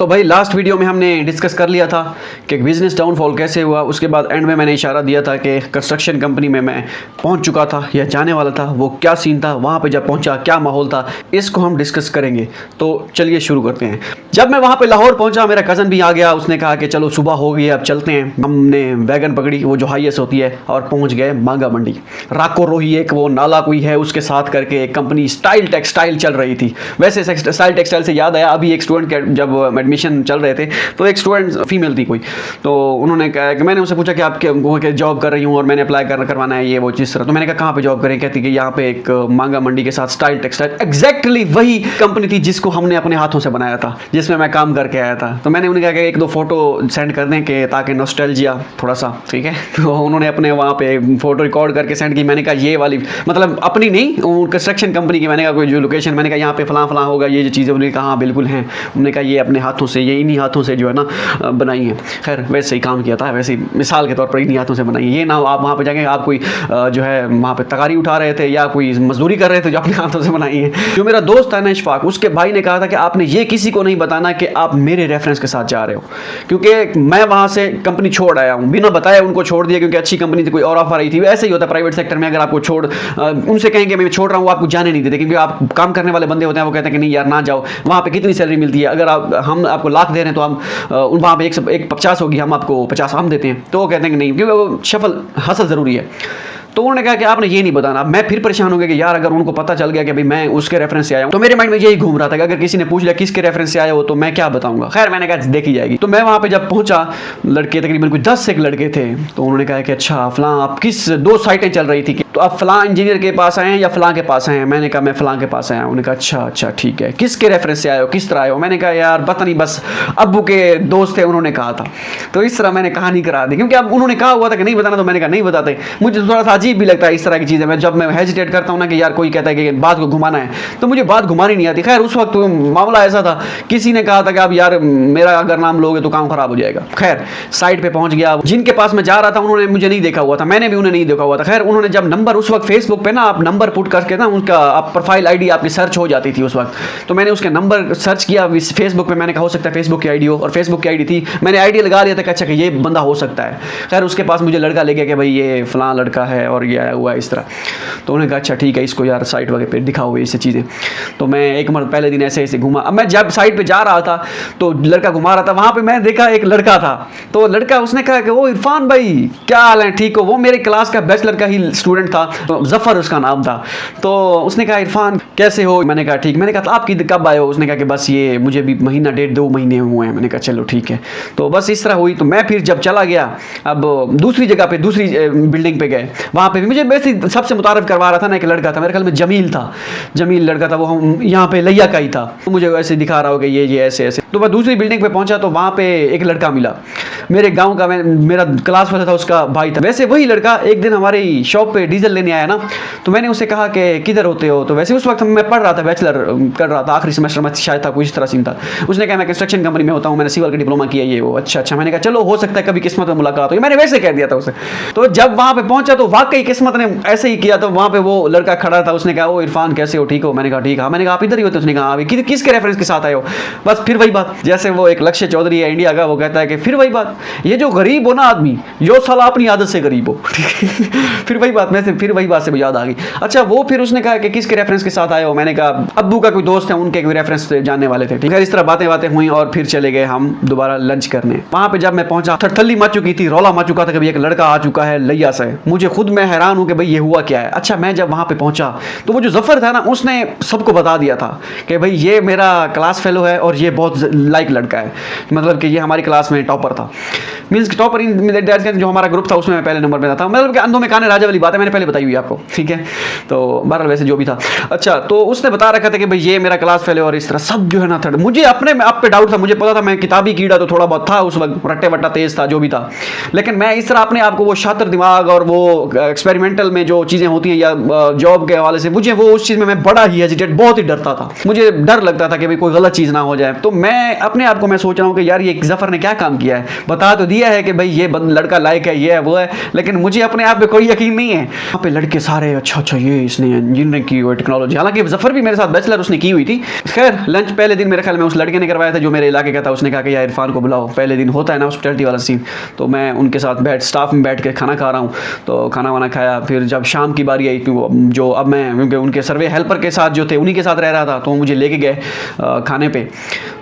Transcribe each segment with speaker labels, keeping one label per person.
Speaker 1: तो भाई last video में हमने डिस्कस कर लिया था कि बिज़नेस डाउनफॉल कैसे हुआ। उसके बाद एंड में मैंने इशारा दिया था कि कंस्ट्रक्शन कंपनी में मैं पहुंच चुका था या जाने वाला था, वो क्या सीन था, वहां पे जब पहुंचा क्या माहौल था, इसको हम डिस्कस करेंगे। तो चलिए शुरू करते हैं। जब मैं वहां पे लाहौर पहुंचा, मेरा कज़न भी आ गया। उसने कहा कि चलो सुबह हो गई, अब चलते हैं। हमने वैगन पकड़ी, वो जो हाईएस्ट होती है, और पहुँच गए मांगा मंडी। राको रोही एक वो नाला कोई है, उसके साथ करके एक कंपनी स्टाइल टेक्सटाइल चल रही थी। वैसे स्टाइल टेक्सटाइल से याद आया, अभी एक स्टूडेंट के जब एडमिशन चल रहे थे तो एक स्टूडेंट फीमेल थी कोई, तो उन्होंने कहा कि मैंने उनसे पूछा कि आप क्या जॉब कर रही हूँ और मैंने अप्लाई करवाना है ये वो चीज़ तरह। तो मैंने कहा कहाँ पे जॉब करें? कहती कि यहाँ पे एक मांगा मंडी के साथ स्टाइल टेक्सटाइल। एग्जैक्टली वही कंपनी थी जिसको हमने अपने हाथों से बनाया था, जिसमें मैं काम करके आया था। तो मैंने उन्हें कहा कि एक दो फोटो सेंड कर दें कि ताकि नॉस्टैल्जिया थोड़ा सा, ठीक है। तो उन्होंने अपने वहाँ पे फोटो रिकॉर्ड करके सेंड की। मैंने कहा ये वाली, मतलब अपनी नहीं, कंस्ट्रक्शन कंपनी की। मैंने कहा कोई जो लोकेशन, मैंने कहा यहाँ पे फलां फलां होगा, ये जो चीज़ें। उन्होंने कहा हाँ बिल्कुल हैं। उन्होंने कहा ये अपने हाथों से, ये इन्हीं हाथों से जो है ना बनाई है। खैर वैसे ही काम किया था, वैसे ही मिसाल के तौर पर इन्हीं हाथों से बनाई है। ये ना आप वहाँ पे जाके आप कोई जो है वहाँ पे तगारी उठा रहे थे या कोई मजदूरी कर रहे थे जो अपने हाथों से बनाई है। जो मेरा दोस्त है ना इशफाक, उसके भाई ने कहा था कि आपने ये किसी को नहीं बताना कि आप मेरे रेफरेंस के साथ जा रहे हो, क्योंकि मैं वहाँ से कंपनी छोड़ आया हूँ, बिना बताए उनको छोड़ दिया, क्योंकि अच्छी कंपनी थी, कोई और ऑफर आई थी। ऐसे ही होता है प्राइवेट सेक्टर में, अगर आपको उनसे कहेंगे मैं छोड़ रहा हूँ, आपको जाने नहीं देते, क्योंकि आप काम करने वाले बंदे होते हैं, वो कहते हैं कि नहीं यार ना जाओ, वहाँ पे कितनी सैलरी मिलती है, अगर हम आपको लाख दे रहे हैं तो हम वहाँ पे 150 होगी, हम आपको 50 हम देते हैं। तो वो कहते हैं कि नहीं, क्योंकि वो शफल हासिल ज़रूरी है। तो उन्होंने कहा कि आपने ये नहीं बताना। मैं फिर परेशान हो गया कि यार अगर उनको पता चल गया कि भाई मैं उसके रेफरेंस से आया हूँ, तो मेरे माइंड में यही घूम रहा था कि अगर किसी ने पूछ लिया किसके रेफरेंस से आया हो तो मैं क्या बताऊंगा। खैर मैंने कहा देखी जाएगी। तो मैं वहाँ पे जब पहुंचा, लड़के तकरीबन कुछ 10 एक लड़के थे। तो उन्होंने कहा कि अच्छा फलां, आप किस, दो साइटें चल रही थी, तो आप फलां इंजीनियर के पास आए हैं या फलां के पास आए हैं? मैंने कहा मैं फलां के पास आया हूँ। उन्होंने कहा अच्छा ठीक है, किसके रेफरेंस से आए हो, किस तरह आए हो? मैंने कहा यार पता नहीं, बस अब्बू के दोस्त थे, उन्होंने कहा था। तो इस तरह मैंने कहानी करा दी, क्योंकि अब उन्होंने कहा हुआ था कि नहीं बताना, तो मैंने कहा नहीं बताते। मुझे थोड़ा सा अजीब भी लगता है इस तरह की चीज़ें। मैं जब मैं हेजिटेट करता हूँ ना कि यार कोई कहता है कि बात को घुमाना है, तो मुझे बात घुमानी नहीं आती। खैर उस वक्त तो मामला ऐसा था, किसी ने कहा था कि आप यार मेरा अगर नाम लोगे तो काम खराब हो जाएगा। खैर साइट पे पहुंच गया। जिनके पास मैं जा रहा था उन्होंने मुझे नहीं देखा हुआ था, मैंने भी उन्हें नहीं देखा हुआ था। खैर उन्होंने जब नंबर, उस वक्त फेसबुक पे ना आप नंबर पुट करके ना उसका आप प्रोफाइल आईडी आपकी सर्च हो जाती थी उस वक्त। तो मैंने उसके नंबर सर्च किया फेसबुक पे। मैंने कहा हो सकता है फेसबुक की आईडी हो, और फेसबुक की आईडी थी। मैंने आईडी लगा लिया था कि अच्छा कि ये बंदा हो सकता है। खैर उसके पास मुझे लड़का ले गया कि भाई ये फलां लड़का है और ये आया हुआ है इस तरह। तो उन्होंने कहा अच्छा ठीक है, इसको यार साइट वगैरह पे दिखाओ ये चीज़ें। तो मैं एक मर्द पहले दिन ऐसे ऐसे घूमा। अब मैं जब साइट पे जा रहा था तो लड़का घुमा रहा था, वहाँ पे मैं देखा एक लड़का था। तो लड़का, उसने कहा कि वो इरफान भाई क्या हाल है, ठीक हो? वो मेरे क्लास का बैचलर का ही स्टूडेंट था, तो जफ़र उसका नाम था। तो उसने कहा इरफान कैसे हो? मैंने कहा ठीक। मैंने कहा आप कब आए हो? उसने कहा कि बस ये मुझे भी महीना 1.5-2 महीने हुए हैं। मैंने कहा चलो ठीक है। तो बस इस तरह हुई। तो मैं फिर जब चला गया, अब दूसरी जगह पे, दूसरी बिल्डिंग पे गए, वहाँ पे भी मुझे वैसे सबसे मुतारफ करवा रहा था ना एक लड़का था, मेरे ख्याल में जमील था, जमील लड़का था, वो हम यहाँ पे लैया का ही था। तो मुझे वैसे दिखा रहा होगा ये ऐसे ऐसे। तो मैं दूसरी बिल्डिंग पे पहुंचा तो वहाँ पे एक लड़का मिला, मेरे गांव का, मेरा क्लास वाला था, उसका भाई था। वैसे वही लड़का एक दिन हमारी शॉप पे डीजल लेने आया ना, तो मैंने उससे कहा कि किधर होते हो? तो वैसे उस वक्त मैं पढ़ रहा था, बैचलर कर रहा था, आखिरी सेमेस्टर में शायद था, कोई इस तरह सीन था। उसने कहा मैं कंस्ट्रक्शन कंपनी में होता हूँ, मैंने सिविल का डिप्लोमा किया ये वो। अच्छा। मैंने कहा चलो हो सकता है कभी किस्मत में मुलाकात हो, मैंने वैसे कह दिया था उसे। तो जब वहाँ पे पहुंचा तो वाकई किस्मत ने ऐसे ही किया। तो वहाँ पे वो लड़का खड़ा था, उसने कहा ओ इरफान कैसे हो, ठीक हो? मैंने कहा ठीक है। मैंने कहा आप इधर ही होते? उसने कहा अभी किसके रेफरेंस के साथ आए हो? बस फिर वही बात, जैसे वो एक लक्ष्य चौधरी है इंडिया का, वो कहता है कि फिर वही बात, ये जो गरीब हो ना आदमी, जो साला अपनी आदत से गरीब हो। फिर वही बात, मैं फिर वही बात से याद आ गई। अच्छा वो फिर उसने कहा कि किसके रेफरेंस के साथ आए हो? मैंने कहा अब्बू का कोई दोस्त है, उनके कोई रेफरेंस से जानने वाले थे। ठीक है, इस तरह बातें हुई और फिर चले गए हम दोबारा लंच करने। वहाँ पे जब मैं पहुंचा, थरथल्ली मच चुकी थी, रौला मच चुका था कि एक लड़का आ चुका है लैया से। मुझे खुद मैं हैरान हूँ कि भाई ये हुआ क्या है। अच्छा मैं जब वहाँ पे पहुंचा तो वो जो जफर था ना, उसने सबको बता दिया था कि भाई ये मेरा क्लास फेलो है और ये बहुत लाइक लड़का है, मतलब कि ये हमारी क्लास में टॉपर था। मीन्स टॉपर इन जो हमारा ग्रुप था उसमें मैं पहले नंबर पे था। मतलब कि अंधों में काने राजा वाली बात है, मैंने पहले बताई हुई आपको, ठीक है। तो बहरहाल वैसे जो भी था। अच्छा तो उसने बता रखा था कि भाई ये मेरा क्लास फेलो और इस तरह सब जो है ना थर्ड। मुझे अपने आप पे डाउट था, मुझे पता था मैं किताबी कीड़ा तो थोड़ा बहुत था उस वक्त, रट्टे वट्टा तेज था जो भी था, लेकिन मैं इस तरह अपने आप को वो शातिर दिमाग और वो एक्सपेरिमेंटल में जो चीज़ें होती हैं या जॉब के हवाले से, मुझे वो उस चीज़ में मैं बड़ा ही हेजिटेट, बहुत ही डरता था। मुझे डर लगता था कि भाई कोई गलत चीज़ ना हो जाए। तो मैं मैं अपने आप को मैं सोच रहा हूँ कि यार ये ज़फ़र ने क्या काम किया है, बता तो दिया है कि भाई ये लड़का लायक है, ये है वो है, लेकिन मुझे अपने आप पे कोई यकीन नहीं है। वहाँ पे लड़के सारे अच्छा ये इसने इंजीनियरिंग की हुई, टेक्नोलॉजी, हालांकि ज़फ़र भी मेरे साथ बैचलर उसने की हुई थी। खैर लंच पहले दिन मेरे ख्याल में उस लड़के ने करवाया था जो मेरे इलाके का था। उसने कहा कि यार इरफान को बुलाओ, पहले दिन होता है ना हॉस्पिटैलिटी वाला सीन। तो मैं उनके साथ स्टाफ में बैठ के खाना खा रहा हूँ, तो खाना वाना खाया। फिर जब शाम की बारी आई, जो अब मैं क्योंकि उनके सर्वे हेल्पर के साथ जो थे उन्हीं के साथ रह रहा था, तो मुझे लेके गए खाने पे।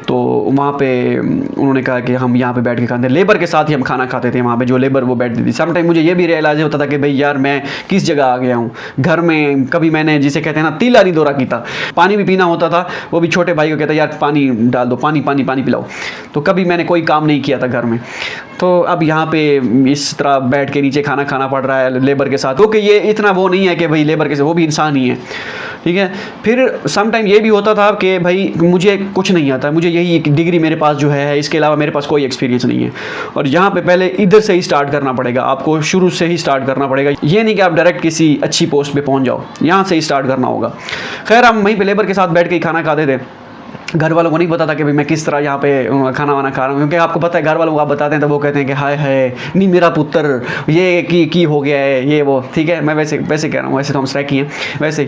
Speaker 1: तो वहाँ पे उन्होंने कहा कि हम यहाँ पे बैठ के खाते हैं, लेबर के साथ ही हम खाना खाते थे वहाँ पे, जो लेबर वो बैठती थी। समटाइम मुझे ये भी रियलाइज होता था कि भाई यार मैं किस जगह आ गया हूँ। घर में कभी मैंने जिसे कहते हैं ना तीला नहीं दौरा किया, पानी भी पीना होता था, वो भी छोटे भाई को कहता यार पानी डाल दो, पानी पानी पानी पिलाओ। तो कभी मैंने कोई काम नहीं किया था घर में। तो अब यहाँ पे इस तरह बैठ के नीचे खाना खाना पड़ रहा है लेबर के साथ। तो कि ये इतना वो नहीं है कि भाई लेबर के साथ, वो भी इंसान ही है, ठीक है। फिर सम टाइम ये भी होता था कि भाई मुझे कुछ नहीं आता, मुझे यही एक डिग्री मेरे पास जो है, इसके अलावा मेरे पास कोई एक्सपीरियंस नहीं है। और यहाँ पे पहले इधर से ही स्टार्ट करना पड़ेगा, आपको शुरू से ही स्टार्ट करना पड़ेगा। ये नहीं कि आप डायरेक्ट किसी अच्छी पोस्ट पे पहुँच जाओ, यहाँ से ही स्टार्ट करना होगा। खैर हम वहीं पे लेबर के साथ बैठ के ही खाना खाते थे। घर वालों को नहीं पता था कि भाई मैं किस तरह यहाँ पे खाना वाना खा रहा हूँ, क्योंकि आपको पता है घर वालों को आप बताते हैं तो वो कहते हैं कि हाय हाय नहीं मेरा पुत्र ये की हो गया है ये वो, ठीक है। मैं वैसे कह रहा हूँ, वैसे तो हम स्ट्राइक किए हैं वैसे।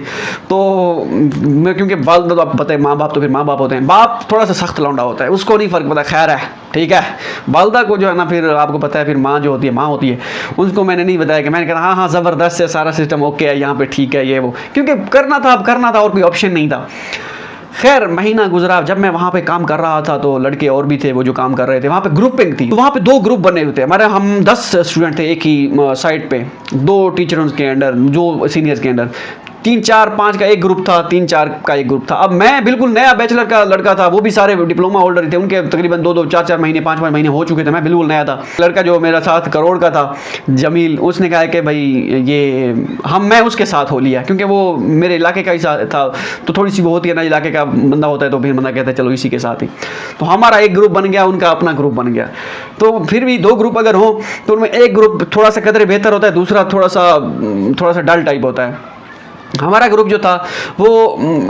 Speaker 1: तो मैं क्योंकि वालदा तो आपको पता है, माँ बाप तो फिर माँ बाप होते हैं। बाप थोड़ा सा सख्त लौंडा होता है, उसको नहीं फ़र्क पता, खैर है ठीक है। वालदा को जो है ना फिर आपको पता है, फिर माँ जो होती है माँ होती है, उसको मैंने नहीं बताया कि मैंने कहा हाँ हाँ ज़बरदस्त है सारा सिस्टम ओके है यहाँ पे ठीक है ये वो, क्योंकि करना था, अब करना था और कोई ऑप्शन नहीं था। खैर महीना गुजरा, जब मैं वहाँ पे काम कर रहा था तो लड़के और भी थे वो जो काम कर रहे थे। वहाँ पे ग्रुपिंग थी, तो वहाँ पे 2 ग्रुप बने हुए थे हमारे, हम 10 स्टूडेंट थे एक ही साइट पे, 2 टीचरों के अंडर, जो सीनियर्स के अंडर। 3 4 5 का एक ग्रुप था, 3 4 का एक ग्रुप था। अब मैं बिल्कुल नया बैचलर का लड़का था, वो भी सारे डिप्लोमा होल्डर थे, उनके तकरीबन 2 2 4 4 महीने 5 5 महीने हो चुके थे, मैं बिल्कुल नया था। लड़का जो मेरा 7 करोड़ का था जमील, उसने कहा कि भाई ये मैं उसके साथ हो लिया, क्योंकि वो मेरे इलाके का ही था। तो थोड़ी सी वो होती है ना, इलाके का बंदा होता है तो फिर बंदा कहता है चलो इसी के साथ ही। तो हमारा एक ग्रुप बन गया, उनका अपना ग्रुप बन गया। तो फिर भी 2 ग्रुप अगर हो तो उनमें एक ग्रुप थोड़ा सा कदर बेहतर होता है, दूसरा थोड़ा सा डल टाइप होता है। हमारा ग्रुप जो था वो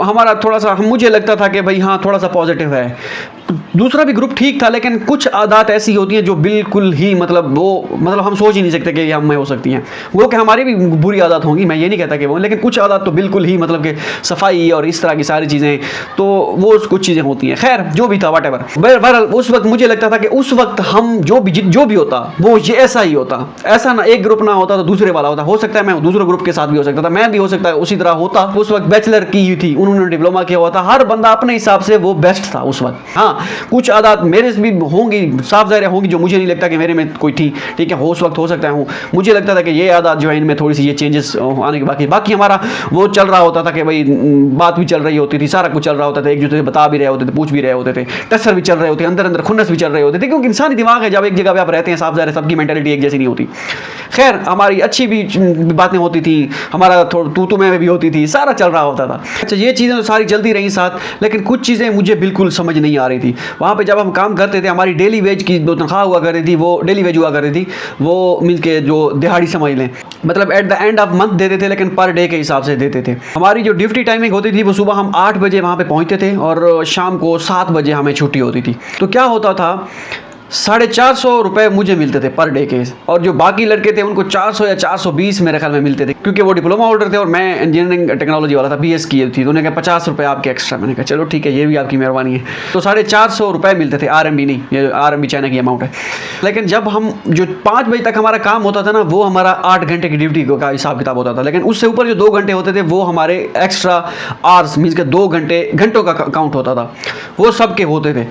Speaker 1: हमारा थोड़ा सा, मुझे लगता था कि भाई हाँ थोड़ा सा पॉजिटिव है। दूसरा भी ग्रुप ठीक था, लेकिन कुछ आदत ऐसी होती हैं जो बिल्कुल ही मतलब हम सोच ही नहीं सकते कि ये हम में हो सकती हैं। वो कि हमारी भी बुरी आदत होंगी, मैं ये नहीं कहता कि वो, लेकिन कुछ आदत तो बिल्कुल ही मतलब कि सफाई और इस तरह की सारी चीज़ें, तो वो कुछ चीज़ें होती हैं। खैर जो भी था वट एवर, बहरहाल उस वक्त मुझे लगता था कि उस वक्त हम जो भी होता वो ये ऐसा ही होता, ऐसा ना एक ग्रुप ना होता तो दूसरे वाला होता। हो सकता है मैं दूसरे ग्रुप के साथ भी हो सकता था, मैं भी हो सकता है उसी तरह होता। उस वक्त बैचलर की ही थी, उन्होंने डिप्लोमा किया हुआ था, हर बंदा अपने हिसाब से वो बेस्ट था उस वक्त। हाँ कुछ आदत मेरे से भी होंगी, साफ ज़ाहिर होंगी, जो मुझे नहीं लगता कि मेरे में कोई थी, ठीक है। उस वक्त हो सकता है मुझे लगता था कि ये आदत जो है इनमें थोड़ी सी ये चेंजेस आने के बाकी हमारा वो चल रहा होता था कि भाई बात भी चल रही होती थी, सारा कुछ चल रहा होता था, एक दूसरे से बता भी रहे होते थे, पूछ भी रहे होते थे, टस्सर भी चल रहे होते, अंदर खुन्नस भी चल रहे होते थे, क्योंकि इंसानी दिमाग है, जब एक जगह पे आप रहते हैं साफ ज़ाहिर सबकी मेंटालिटी एक जैसी नहीं होती। खैर हमारी अच्छी भी बातें होती थी, हमारा तू में भी होती थी, सारा चल रहा होता था। अच्छा ये चीज़ें तो सारी चलती रही साथ, लेकिन कुछ चीज़ें मुझे बिल्कुल समझ नहीं आ रही थी। वहाँ पे जब हम काम करते थे, हमारी डेली वेज की जो तनख्वाह हुआ करती थी, वो डेली वेज हुआ करती थी, वो मीन के जो दिहाड़ी समझ लें, मतलब at the end of month देते थे, लेकिन पर डे के हिसाब से देते थे। हमारी जो ड्यूटी टाइमिंग होती थी वो सुबह हम 8 बजे वहाँ पे पहुँचते थे और शाम को 7 बजे हमें छुट्टी होती थी। तो क्या होता था 450 रुपये मुझे मिलते थे पर डे के, और जो बाकी लड़के थे उनको 400 या 420 मेरे ख्याल में मिलते थे, क्योंकि वो डिप्लोमा होल्डर थे और मैं इंजीनियरिंग टेक्नोलॉजी वाला था, BS की थी। तो उन्होंने कहा 50 रुपये आपके एक्स्ट्रा। मैंने कहा चलो ठीक है, ये भी आपकी मेहरबानी है। तो 450 रुपये मिलते थे, RMB नहीं, ये RMB चाइना की अमाउंट है। लेकिन जब हम जो 5 बजे तक हमारा काम होता था ना, वो हमारा 8 घंटे की ड्यूटी का हिसाब किताब होता था, लेकिन उससे ऊपर जो 2 घंटे होते थे वो हमारे एक्स्ट्रा आवर्स मीन्स के 2 घंटों का काउंट होता था, वो सब के होते थे।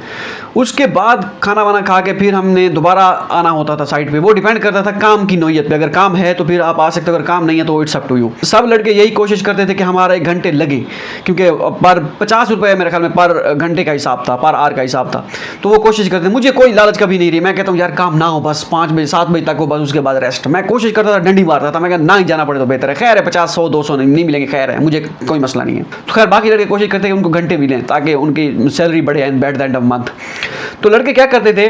Speaker 1: उसके बाद खाना वाना खा के फिर हमने दोबारा आना होता था साइट पे। वो डिपेंड करता था काम की नौयत पे, अगर काम है तो फिर आप आ सकते हो, अगर काम नहीं है तो इट्स अप टू यू। सब लड़के यही कोशिश करते थे कि हमारा 1 घंटे लगे, क्योंकि पर 50 रुपये मेरे ख्याल में पर घंटे का हिसाब था, पर आवर का हिसाब था। तो वो कोशिश करते थे, मुझे कोई लालच कभी नहीं रही। मैं कहता हूँ यार काम ना हो, बस 5 बजे 7 बजे तक हो, बस उसके बाद रेस्ट। मैं कोशिश करता था, डंडी मारता था, मैं कहता ना ही जाना पड़े तो बेहतर है, खैर है 50 100 200 नहीं मिलेंगे, खैर है, मुझे कोई मसला नहीं है। तो खैर बाकी लड़के कोशिश करते हैं उनको घंटे मिलें ताकि उनकी सैलरी बढ़े and bat the end of month. तो लड़के क्या करते थे,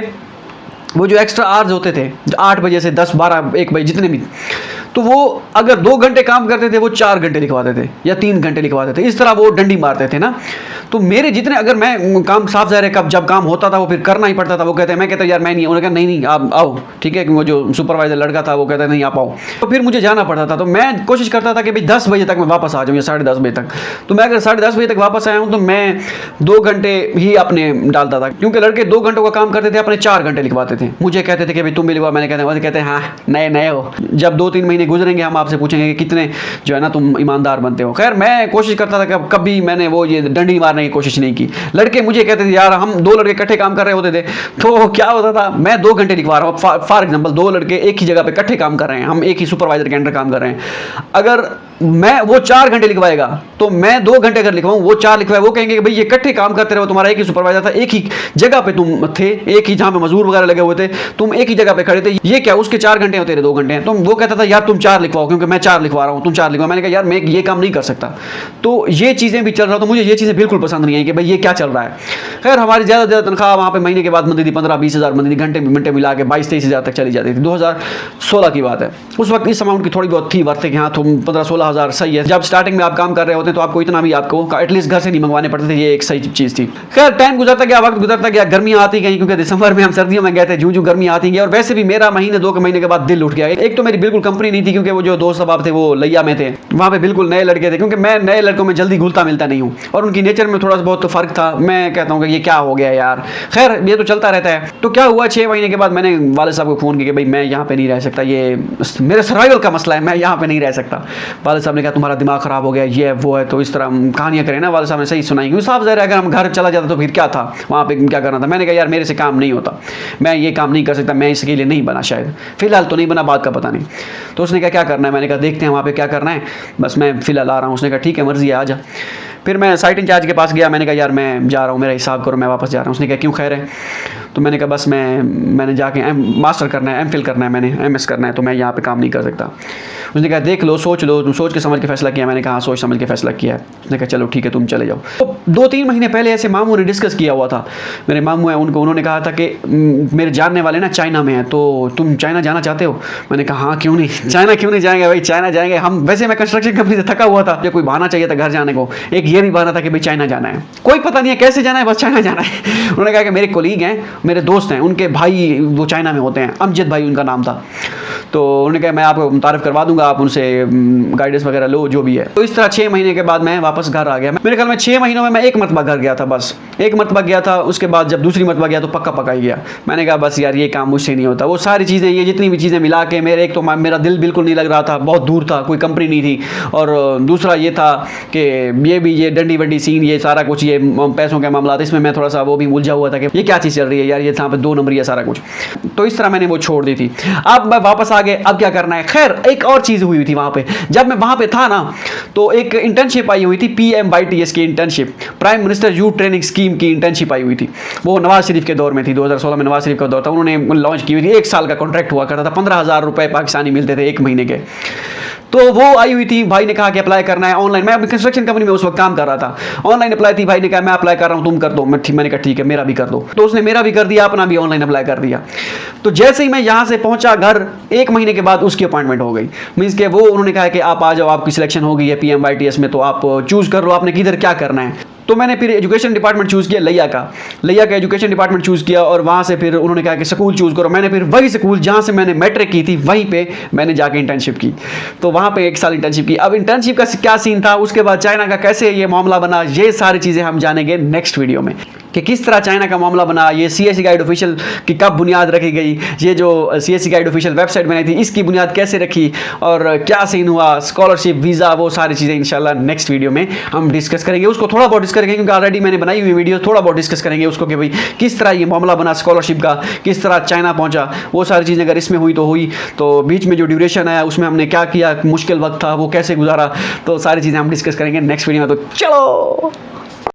Speaker 1: वो जो एक्स्ट्रा आवर्स होते थे 8 बजे से 10 12 1 बजे जितने भी, तो वो अगर 2 घंटे काम करते थे वो 4 घंटे लिखवाते थे या 3 घंटे लिखवाते थे, इस तरह वो डंडी मारते थे ना। तो मेरे जितने, अगर मैं काम साफ ज़ाहिर है, कब जब काम होता था वो फिर करना ही पड़ता था। वो कहते हैं, मैं कहता यार मैं नहीं, उन्होंने कहा नहीं आप आओ, ठीक है। वो जो सुपरवाइजर लड़का था वो कहता नहीं आप आओ, तो फिर मुझे जाना पड़ता था। तो मैं कोशिश करता था कि भाई 10 बजे तक मैं वापस आ जाऊँ या 10:30 बजे तक। तो मैं अगर 10:30 बजे तक वापस आया हूँ तो मैं 2 घंटे ही अपने डालता था, क्योंकि लड़के 2 घंटों का काम करते थे, अपने 4 घंटे लिखवाते थे। मुझे कहते थे कि भाई तुम भी लिखवा, मैंने कहते हैं हाँ नए नए हो, जब 2-3 महीने गुजरेंगे हम आपसे पूछेंगे कि कितने जो है ना तुम ईमानदार बनते हो। खैर मैं कोशिश करता था कि कभी मैंने वो ये डंडी मारने की कोशिश नहीं की। लड़के मुझे कहते थे, यार हम 2 लड़के इकट्ठे काम कर रहे होते थे, तो क्या होता था, मैं 2 घंटे लिखवा रहा हूँ फॉर एग्जाम्पल, 2 लड़के एक ही जगह पे इकट्ठे काम कर रहे हैं, हम एक ही सुपरवाइजर के अंडर काम कर रहे हैं। अगर मैं वो 4 घंटे लिखवाएगा तो मैं 2 घंटे अगर लिखवाऊं, वो 4 लिखवाए, वो कहेंगे कि भाई ये इकट्ठे काम करते रहो, तुम्हारा एक ही सुपरवाइजर था, एक ही जगह पे तुम थे, एक ही जहां पे मजदूर वगैरह लगे हुए थे, तुम एक ही जगह पे खड़े थे, ये क्या उसके 4 घंटे होते रहे 2 घंटे। तो वो कहता था यार तुम 4 लिखवाओ, क्योंकि मैं 4 लिखवा रहा हूँ, तुम 4 लिखवाओ। मैंने कहा यार मैं ये काम नहीं कर सकता। तो ये चीज़ें भी चल रहा, तो मुझे ये चीज़ें बिल्कुल पसंद नहीं आई कि भाई ये क्या चल रहा है। खैर हमारी ज़्यादा तनख्वाह वहाँ पे महीने के बाद मिलती थी 15-20 हज़ार मिलती थी, घंटे मिला के 22-23 हज़ार तक चली जाती थी। 2016 की बात है। उस वक्त इस अमाउंट की थोड़ी बहुत थी वर्थ है कि हाँ तुम 15-16 हज़ार सही है। जब स्टार्टिंग में आप काम कर रहे होते तो आपको इतना भी आपको एटलीस्ट घर से नहीं मंगवाने पड़ते थे, ये एक सही चीज़ थी। खैर टाइम गुजरता गया, वक्त गुजरता गया, गर्मियाँ आती गई, क्योंकि दिसंबर में हम सर्दियों में गए थे, जूं गर्मियाँ आती गई। और वैसे भी मेरा महीने 2 महीने के बाद दिल उठ गया। एक तो मेरी बिल्कुल कंपनी नहीं थी, क्योंकि वो जो दोस्त अब थे वो लैया में थे, वहाँ पे बिल्कुल नए लड़के थे, क्योंकि मैं नए लड़कों में जल्दी घुलता मिलता नहीं हूँ, और उनकी नेचर में थोड़ा सा बहुत तो फर्क था। मैं कहता हूँ कि ये क्या हो गया यार। खैर ये तो चलता रहता है। तो क्या हुआ, 6 महीने के बाद मैंने वाले साहब को फ़ोन किया कि भाई मैं यहाँ पे नहीं रह सकता, ये मेरे सर्वाइवल का मसला है, मैं यहाँ पे नहीं रह सकता। वाले साहब ने कहा तुम्हारा दिमाग ख़राब हो गया, ये है वो है। तो इस तरह कहानियाँ करें ना, वाले साहब ने सही सुनाई, क्योंकि साफ ज़ाहिर है अगर हम घर चला जाता तो फिर क्या था, वहाँ पे क्या करना था। मैंने कहा यार मेरे से काम नहीं होता, मैं ये काम नहीं कर सकता, मैं इसके लिए नहीं बना, शायद फ़िलहाल तो नहीं बना, बात का पता नहीं। तो उसने कहा क्या करना है, मैंने कहा देखते हैं वहाँ पे क्या करना है, बस मैं फ़िलहाल आ रहा हूँ। उसने कहा ठीक है मर्ज़ी है आ जा। फिर मैं साइट इंचार्ज के पास गया, मैंने कहा यार मैं जा रहा हूँ, मेरा हिसाब करो, मैं वापस जा रहा हूँ। उसने कहा क्यों, खैर है। तो मैंने कहा बस मैंने जाके मास्टर करना है, MPhil करना है, मैंने MS करना है, तो मैं यहाँ पे काम नहीं कर सकता। उसने कहा देख लो, सोच लो, तुम सोच के समझ के फैसला किया। मैंने कहा हाँ सोच समझ के फैसला किया है। उसने कहा चलो ठीक है तुम चले जाओ। तो 2-3 महीने पहले ऐसे मामू ने डिस्कस किया हुआ था, मेरे मामू हैं उन्होंने कहा था कि मेरे जानने वाले ना चाइना में हैं, तो तुम चाइना जाना चाहते हो। मैंने कहा हाँ क्यों नहीं, चाइना क्यों नहीं जाएंगे भाई, चाइना जाएंगे हम। वैसे मैं कंस्ट्रक्शन कंपनी से थका हुआ था, मुझे कोई बहाना चाहिए था घर जाने को। एक ये भी बहाना था कि भाई चाइना जाना है, कोई पता नहीं है कैसे जाना है, बस चाइना जाना है। उन्होंने कहा कि मेरे कोलीग हैं, मेरे दोस्त हैं, उनके भाई वो चाइना में होते हैं, अमजद भाई उनका नाम था। तो उन्होंने कहा मैं आपको मुतारिफ करवा दूंगा, आप उनसे गाइडेंस वगैरह लो जो भी है। तो इस तरह 6 महीने के बाद मैं वापस घर आ गया। मेरे ख्याल में 6 महीनों में मैं 1 मरतबा घर गया था, बस 1 मरतबा गया था। उसके बाद जब दूसरी मरतबा गया तो पक्का ही गया। मैंने कहा बस यार ये काम मुझसे नहीं होता। वो सारी चीज़ें, ये जितनी भी चीज़ें मिला के मेरे, एक तो मेरा दिल बिल्कुल नहीं लग रहा था, बहुत दूर था, कोई कंपनी नहीं थी, और दूसरा ये था कि ये डंडी वंडी सीन, ये सारा कुछ, ये पैसों के मामला, इसमें मैं थोड़ा सा वो भी उलझा हुआ था कि ये क्या चीज़ चल रही है यार, ये यहाँ पे 2 नंबर या सारा कुछ। तो इस तरह मैंने वो छोड़ दी थी। अब मैं वापस आ गए, अब क्या करना है। खैर एक और चीज़ हुई थी वहाँ पे, जब मैं वहाँ पे था ना, तो एक इंटर्नशिप आई हुई थी, PMYTS की internship, prime minister youth training scheme की इंटर्नशिप आई हुई थी। वो नवाज शरीफ के दौर में थी, 2016 में नवाज शरीफ का दौर था, उन्होंने लॉन्च की हुई थी। 1 साल का कॉन्ट्रैक्ट हुआ करता था, 15,000 रुपये पाकिस्तानी मिलते थे 1 महीने के। तो वो आई हुई थी, भाई ने कहा कि अप्लाई करना है ऑनलाइन। मैं कंस्ट्रक्शन कंपनी में उस वक्त काम कर रहा था, ऑनलाइन अप्लाई थी। भाई ने कहा मैं अप्लाई कर रहा हूँ, तुम कर दो। मैंने कहा ठीक है मेरा भी कर दो। तो उसने मेरा भी कर दिया, अपना भी ऑनलाइन अप्लाई कर दिया। तो जैसे ही मैं यहाँ से पहुँचा घर, 1 महीने के बाद उसकी अपॉइंटमेंट हो गई। मीन्स के वो उन्होंने कहा कि आप आ जाओ, आपकी सिलेक्शन हो गई है PMYTS में, तो आप चूज़ कर लो आपने किधर क्या करना है। तो मैंने फिर एजुकेशन डिपार्टमेंट चूज़ किया, लैया का एजुकेशन डिपार्टमेंट चूज़ किया, और वहाँ से फिर उन्होंने कहा कि स्कूल चूज़ करो। मैंने फिर वही स्कूल जहाँ से मैंने मैट्रिक की थी, वहीं पे मैंने जाके इंटर्नशिप की। तो वहाँ पे 1 साल इंटर्नशिप की। अब इंटर्नशिप का क्या सीन था, उसके बाद चाइना का कैसे ये मामला बना, ये सारी चीज़ें हम जानेंगे नेक्स्ट वीडियो में, कि किस तरह चाइना का मामला बना, ये CSE गाइड ऑफिशियल की कब बुनियाद रखी गई, ये जो CSE गाइड ऑफिशियल वेबसाइट बनाई थी इसकी बुनियाद कैसे रखी, और क्या सीन हुआ, स्कॉलरशिप, वीज़ा, वो सारी चीज़ें इंशाल्लाह नेक्स्ट वीडियो में हम डिस्कस करेंगे। उसको थोड़ा बहुत डिस्कस करेंगे, क्योंकि ऑलरेडी मैंने बनाई हुई वीडियो, थोड़ा बहुत डिस्कस करेंगे उसको कि भाई किस तरह ये मामला बना स्कॉलरशिप का, किस तरह चाइना पहुँचा, वो सारी चीज़ें अगर इसमें हुई तो हुई, तो बीच में जो ड्यूरेशन आया उसमें हमने क्या किया, मुश्किल वक्त था वो कैसे गुजारा, तो सारी चीज़ें हम डिस्कस करेंगे नेक्स्ट वीडियो में। तो चलो।